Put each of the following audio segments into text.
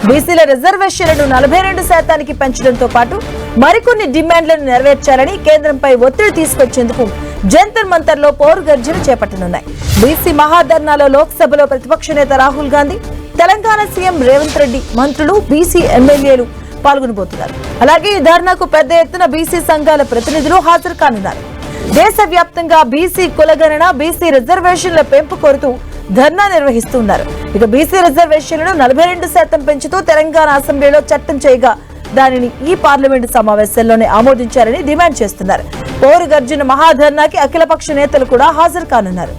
బీసీల రిజర్వేషన్లను 42% పెంచడంతో పాటు మరికొన్ని డిమాండ్లను నెరవేర్చాలని కేంద్రంపై ఒత్తిడి తీసుకొచ్చేందుకు జంతర్ మంతర్లో పోరు గర్జన చేపట్టనున్నాయి. బీసీ మహాధర్నాలో లోక్సభలో ప్రతిపక్ష నేత రాహుల్ గాంధీ, తెలంగాణ సీఎం రేవంత్ రెడ్డి, మంత్రులు, బీసీ ఎమ్మెల్యేలు పాల్గొనబోతున్నారు. అలాగే ఈ ధర్నాకు పెద్ద ఎత్తున బీసీ సంఘాల ప్రతినిధులు హాజరు కానున్నారు. దేశవ్యాప్తంగా బీసీ కులగణన, బీసీ రిజర్వేషన్ల పెంపు కోరుతూ ధర్నా నిర్వహిస్తున్నారు. ఇక బీసీ రిజర్వేషన్లను 42% పెంచుతూ తెలంగాణ అసెంబ్లీలో చట్టం చేయగా దానిని ఈ పార్లమెంటు సమావేశంలోనే ఆమోదించారని డిమాండ్ చేస్తున్నారు. పోరు గర్జన మహాధర్నాకి అఖిలపక్ష నేతలు కూడా హాజరు కానున్నారు.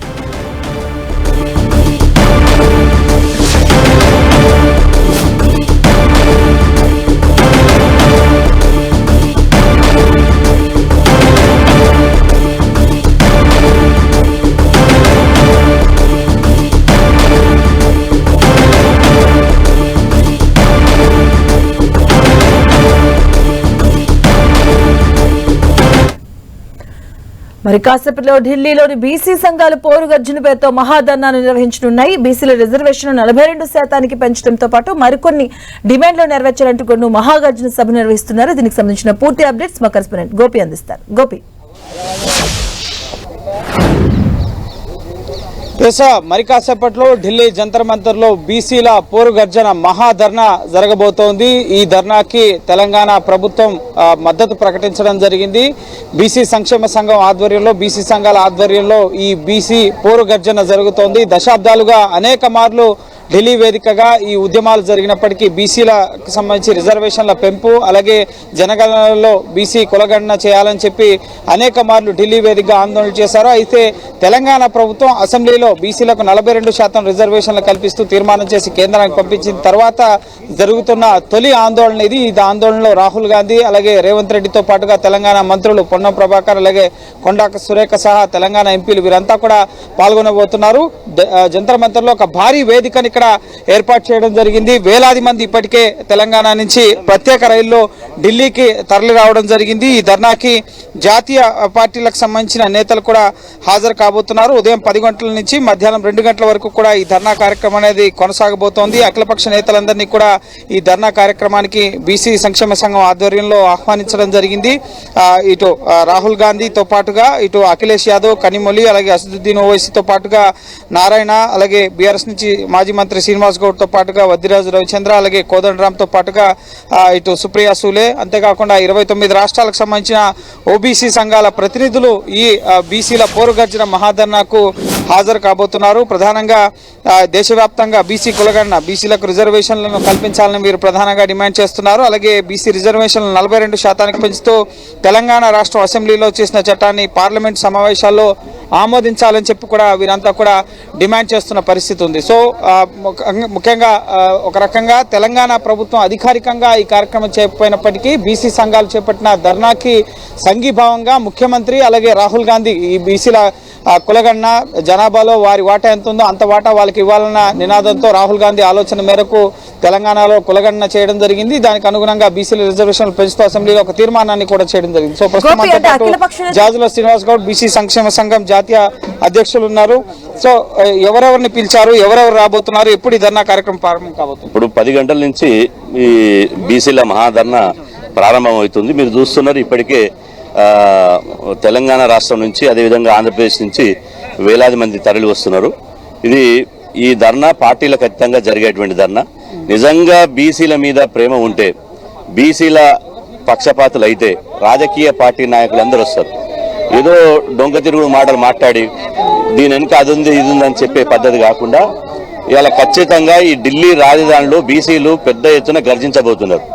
మరి కాసేపట్లో ఢిల్లీలోని బీసీ సంఘాలు పోరు గర్జన పేరుతో మహాధర్నాను నిర్వహించనున్నాయి. బీసీల రిజర్వేషన్ 42% పెంచడంతో పాటు మరికొన్ని డిమాండ్లు నెరవేర్చాలంటూ మహాగర్జన సభ నిర్వహిస్తున్నారు. దీనికి సంబంధించిన పూర్తి అప్డేట్స్ మా కరెస్పాండెంట్ గోపి అందిస్తారు. గోపి, మరి కాసేపట్లో ఢిల్లీ జంతర్ మంతర్లో బీసీల పోరు గర్జన మహాధర్నా జరగబోతోంది. ఈ ధర్నాకి తెలంగాణ ప్రభుత్వం మద్దతు ప్రకటించడం జరిగింది. బీసీ సంక్షేమ సంఘం ఆధ్వర్యంలో, బీసీ సంఘాల ఆధ్వర్యంలో ఈ బీసీ పోరు గర్జన జరుగుతోంది. దశాబ్దాలుగా అనేక మార్లు ఢిల్లీ వేదికగా ఈ ఉద్యమాలు జరిగినప్పటికీ బీసీలకు సంబంధించి రిజర్వేషన్ల పెంపు, అలాగే జనగణనలో బీసీ కులగణన చేయాలని చెప్పి అనేక మార్లు ఢిల్లీ వేదికగా ఆందోళన చేశారు. అయితే తెలంగాణ ప్రభుత్వం అసెంబ్లీలో బీసీలకు 42% రిజర్వేషన్లు కల్పిస్తూ తీర్మానం చేసి కేంద్రానికి పంపించిన తర్వాత జరుగుతున్న తొలి ఆందోళన ఇది. ఈ ఆందోళనలో రాహుల్ గాంధీ, అలాగే రేవంత్ రెడ్డితో పాటుగా తెలంగాణ మంత్రులు పొన్నం ప్రభాకర్, అలాగే కొండా సురేఖ సహా తెలంగాణ ఎంపీలు వీరంతా కూడా పాల్గొనబోతున్నారు. జంతర్ మంతర్లో ఒక భారీ వేదికని ఇక్కడ ఏర్పాటు చేయడం జరిగింది. వేలాది మంది ఇప్పటికే తెలంగాణ నుంచి ప్రత్యేక రైల్లో ఢిల్లీకి తరలి రావడం జరిగింది. ఈ ధర్నాకి జాతీయ పార్టీలకు సంబంధించిన నేతలు కూడా హాజరు కాబోతున్నారు. ఉదయం 10 గంటల నుంచి మధ్యాహ్నం 2 గంటల వరకు కూడా ఈ ధర్నా కార్యక్రమం అనేది కొనసాగబోతోంది. అఖిలపక్ష నేతలందరినీ కూడా ఈ ధర్నా కార్యక్రమానికి బీసీ సంక్షేమ సంఘం ఆధ్వర్యంలో ఆహ్వానించడం జరిగింది. ఇటు రాహుల్ గాంధీతో పాటుగా ఇటు అఖిలేష్ యాదవ్, కనిమొళి, అలాగే అసదుద్దీన్ ఓవైసీతో పాటుగా నారాయణ, అలాగే బీఆర్ఎస్ నుంచి మాజీ మంత్రి శ్రీనివాస్ గౌడ్ తో పాటుగా వద్దిరాజు రవిచంద్ర, అలాగే కోదండరామ్ తో పాటుగా ఇటు సుప్రియా సూలే, అంతేకాకుండా 29 రాష్ట్రాలకు సంబంధించిన ఓబీసీ సంఘాల ప్రతినిధులు ఈ బీసీల పోరు గర్జన మహాధర్నాకు హాజరు కాబోతున్నారు. ప్రధానంగా దేశవ్యాప్తంగా బీసీ కులగణన, బీసీలకు రిజర్వేషన్లను కల్పించాలని వీరు ప్రధానంగా డిమాండ్ చేస్తున్నారు. అలాగే బీసీ రిజర్వేషన్లు 42% పెంచుతూ తెలంగాణ రాష్ట్ర అసెంబ్లీలో చేసిన చట్టాన్ని పార్లమెంట్ సమావేశాల్లో ఆమోదించాలని చెప్పి కూడా వీరంతా కూడా డిమాండ్ చేస్తున్న పరిస్థితి ఉంది. సో ముఖ్యంగా ఒక రకంగా తెలంగాణ ప్రభుత్వం అధికారికంగా ఈ కార్యక్రమం చేయకపోయినప్పటికీ బీసీ సంఘాలు చేపట్టిన ధర్నాకి సంఘీభావంగా ముఖ్యమంత్రి, అలాగే రాహుల్ గాంధీ ఈ బీసీల కులగణన జనాభాలో వారి వాటా ఎంత ఉందో అంత వాటా వాళ్ళకి ఇవ్వాలన్న నినాదంతో రాహుల్ గాంధీ ఆలోచన మేరకు తెలంగాణలో కులగణన చేయడం జరిగింది. దానికి అనుగుణంగా బీసీల రిజర్వేషన్లు పెంచుతూ అసెంబ్లీలో ఒక తీర్మానాన్ని కూడా చేయడం జరిగింది. సో ప్రస్తుతం జాజుల శ్రీనివాస్ గౌడ్ బీసీ సంక్షేమ సంఘం జాతీయ అధ్యక్షులు ఉన్నారు. సో ఎవరెవరిని పిలిచారు, ఎవరెవరు రాబోతున్నారు, ఎప్పుడు ఈ ధర్నా కార్యక్రమం ప్రారంభం కాబోతుంది? ఇప్పుడు 10 గంటల నుంచి ఈ బీసీల మహాధర్నా ప్రారంభం అవుతుంది. మీరు చూస్తున్నారు ఇప్పటికే తెలంగాణ రాష్ట్రం నుంచి, అదేవిధంగా ఆంధ్రప్రదేశ్ నుంచి వేలాది మంది తరలి వస్తున్నారు. ఈ ధర్నా పార్టీలకు ఖచ్చితంగా జరిగేటువంటి ధర్నా. నిజంగా బీసీల మీద ప్రేమ ఉంటే, బీసీల పక్షపాతులు అయితే రాజకీయ పార్టీ నాయకులు అందరూ వస్తారు. ఏదో డొంక తిరుగుడు మాటలు మాట్లాడి దీని వెనుక అది ఉంది ఇది ఉంది అని చెప్పే పద్ధతి కాకుండా ఇలా ఖచ్చితంగా ఈ ఢిల్లీ రాజధానిలో బీసీలు పెద్ద ఎత్తున గర్జించబోతున్నారు.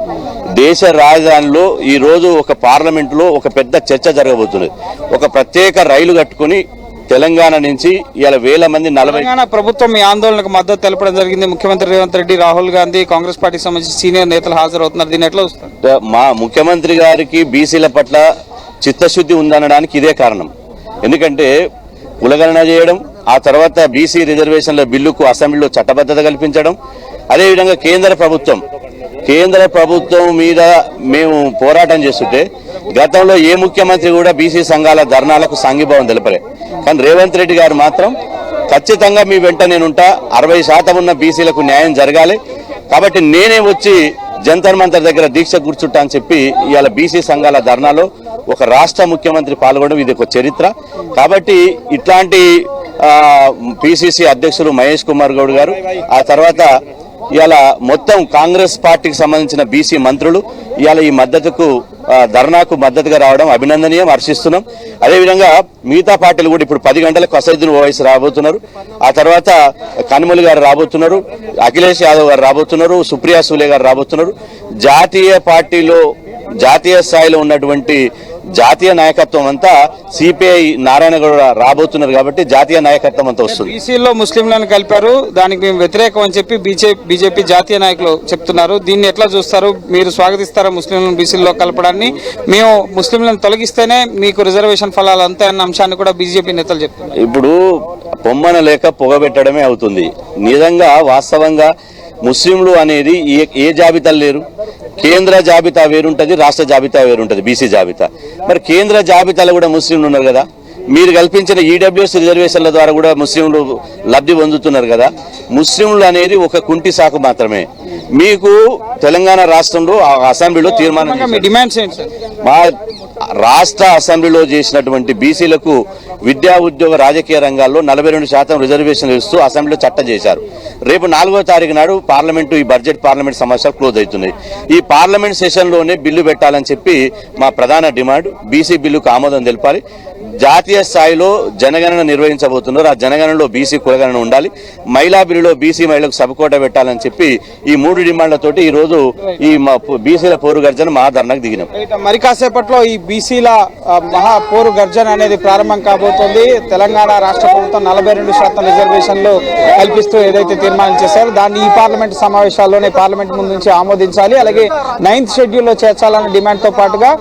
దేశ రాజధానిలో ఈ రోజు ఒక పార్లమెంటులో ఒక పెద్ద చర్చ జరగబోతున్నది. ఒక ప్రత్యేక రైలు కట్టుకుని తెలంగాణ నుంచి ఇలా వేల మంది తెలంగాణ ప్రభుత్వం ఈ ఆందోళనకు మద్దతు తెలపడం జరిగింది. ముఖ్యమంత్రి రేవంత్ రెడ్డి, రాహుల్ గాంధీ, కాంగ్రెస్ పార్టీకి సంబంధించి సీనియర్ నేతలు హాజరవుతున్నారు. దీన్ని ఎట్లా వస్తారు? మా ముఖ్యమంత్రి గారికి బీసీల పట్ల చిత్తశుద్ధి ఉందనడానికి ఇదే కారణం. ఎందుకంటే కులగణన చేయడం, ఆ తర్వాత బీసీ రిజర్వేషన్ల బిల్లుకు అసెంబ్లీలో చట్టబద్ధత కల్పించడం, అదేవిధంగా కేంద్ర ప్రభుత్వం మీద మేము పోరాటం చేస్తుంటే గతంలో ఏ ముఖ్యమంత్రి కూడా బీసీ సంఘాల ధర్నాలకు సంఘీభావం తెలపలే. కానీ రేవంత్ రెడ్డి గారు మాత్రం ఖచ్చితంగా మీ వెంట నేనుంటా, 60% ఉన్న బీసీలకు న్యాయం జరగాలి, కాబట్టి నేనే వచ్చి జంతర్ మంతర్ దగ్గర దీక్ష కూర్చుంటా అని చెప్పి ఇవాళ బీసీ సంఘాల ధర్నాలో ఒక రాష్ట్ర ముఖ్యమంత్రి పాల్గొనడం ఇది ఒక చరిత్ర. కాబట్టి ఇట్లాంటి పిసిసి అధ్యక్షులు మహేష్ కుమార్ గౌడ్ గారు, ఆ తర్వాత ఇవాళ మొత్తం కాంగ్రెస్ పార్టీకి సంబంధించిన బీసీ మంత్రులు ఇవాళ ఈ మద్దతుకు ధర్నాకు మద్దతుగా రావడం అభినందనీయం, హర్షిస్తున్నాం. అదేవిధంగా మిగతా పార్టీలు కూడా ఇప్పుడు 10 గంటలకు అసదుద్దీన్ ఓవైసీ రాబోతున్నారు, ఆ తర్వాత కనుమూలి గారు రాబోతున్నారు, అఖిలేష్ యాదవ్ గారు రాబోతున్నారు, సుప్రియా సూలే గారు రాబోతున్నారు. జాతీయ పార్టీలో జాతీయ స్థాయిలో ఉన్నటువంటి జాతీయ నాయకత్వం అంతా సిపిఐ నారాయణ గౌడ రాబోతున్నారు. కాబట్టి జాతీయ నాయకత్వం అంతా వస్తుంది. బీసీలో ముస్లింలను కలిపారు, దానికి మేము వ్యతిరేకం అని చెప్పి బీజేపీ జాతీయ నాయకులు చెప్తున్నారు. దీన్ని ఎట్లా చూస్తారు? మీరు స్వాగతిస్తారా ముస్లింలను బీసీలో కలపడాన్ని? మేము ముస్లింలను తొలగిస్తేనే మీకు రిజర్వేషన్ ఫలాలు అంతే అన్న అంశాన్ని కూడా బీజేపీ నేతలు చెప్తున్నారు. ఇప్పుడు పొమ్మన లేక పొగబెట్టడమే అవుతుంది. నిజంగా వాస్తవంగా ముస్లింలు అనేది ఏ జాబితాలు లేరు. కేంద్ర జాబితా వేరుంటది, రాష్ట్ర జాబితా వేరుంటది, బీసీ జాబితా. మరి కేంద్ర జాబితాలో కూడా ముస్లింలు ఉన్నారు కదా, మీరు కల్పించిన ఈడబ్ల్యూఎస్ రిజర్వేషన్ల ద్వారా కూడా ముస్లింలు లబ్ధి పొందుతున్నారు కదా. ముస్లింలు అనేది ఒక కుంటి సాకు మాత్రమే. మీకు తెలంగాణ రాష్ట్రంలో అసెంబ్లీలో తీర్మానం, మా రాష్ట్ర అసెంబ్లీలో చేసినటువంటి బీసీలకు విద్యా ఉద్యోగ రాజకీయ రంగాల్లో 42% రిజర్వేషన్లు ఇస్తూ అసెంబ్లీలో చట్టం చేశారు. రేపు 4వ తారీఖు నాడు పార్లమెంటు ఈ బడ్జెట్ పార్లమెంట్ సమావేశాలు క్లోజ్ అవుతున్నాయి. ఈ పార్లమెంట్ సెషన్లోనే బిల్లు పెట్టాలని చెప్పి మా ప్రధాన డిమాండ్. బీసీ బిల్లుకు ఆమోదం తెలపాలి. జాతీయ స్థాయిలో జనగణన నిర్వహించబోతున్నారు, ఆ జనగణనలో బీసీ కులగణన ఉండాలి. మహిళా బిల్లులో బీసీ మహిళలకు సబకోట పెట్టాలని చెప్పి ఈ 3 డిమాండ్లతోటి ఈ రోజు ఈ బీసీల పోరు గర్జన మహాధర్నాకు దిగినాం. మరి కాసేపట్లో ఈ బీసీల మహా పోరు గర్జన అనేది ప్రారంభం కాబోతోంది. తెలంగాణ రాష్ట్ర ప్రభుత్వం 42% రిజర్వేషన్లు కల్పిస్తూ ఏదైతే తీర్మానం చేశారో దాన్ని ఈ పార్లమెంట్ సమావేశాల్లోనే పార్లమెంట్ ముందు నుంచి ఆమోదించాలి. అలాగే 9th షెడ్యూల్లో చేర్చాలన్న డిమాండ్తో పాటుగా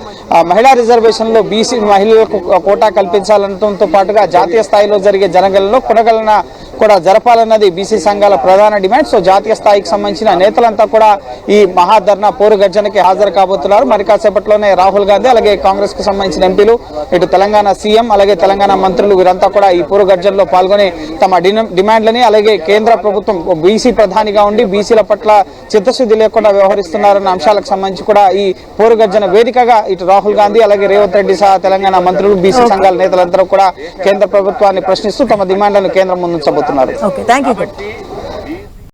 మహిళా రిజర్వేషన్లో బీసీ మహిళలకు కోటా కల్పించాలనడంతో పాటుగా జాతీయ స్థాయిలో జరిగే జనగణనలో కులగణన కూడా జరపాలన్నది బీసీ సంఘాల ప్రధాన డిమాండ్. సో జాతీయ స్థాయికి సంబంధించిన నేతలంతా కూడా ఈ మహాధర్నా పోరు గర్జనకి హాజరు కాబోతున్నారు. మరి కాసేపట్లోనే రాహుల్ గాంధీ అలాగే కాంగ్రెస్ కు సంబంధించిన ఎంపీలు, ఇటు తెలంగాణ సీఎం అలాగే తెలంగాణ మంత్రులు వీరంతా కూడా ఈ పోరు గర్జనలో పాల్గొని తమ డిమాండ్లని, అలాగే కేంద్ర ప్రభుత్వం బీసీ ప్రధానిగా ఉండి బీసీల పట్ల చిత్తశుద్ధి లేకుండా వ్యవహరిస్తున్నారన్న అంశాలకు సంబంధించి కూడా ఈ పోరు గర్జన వేదికగా ఇటు రాహుల్ గాంధీ అలాగే రేవంత్ రెడ్డి సహా తెలంగాణ మంత్రులు, బీసీ సంఘాల నేతలందరూ కూడా కేంద్ర ప్రభుత్వాన్ని ప్రశ్నిస్తూ తమ డిమాండ్లను కేంద్రం ముందుంచబోతున్నారు. Okay, thank you.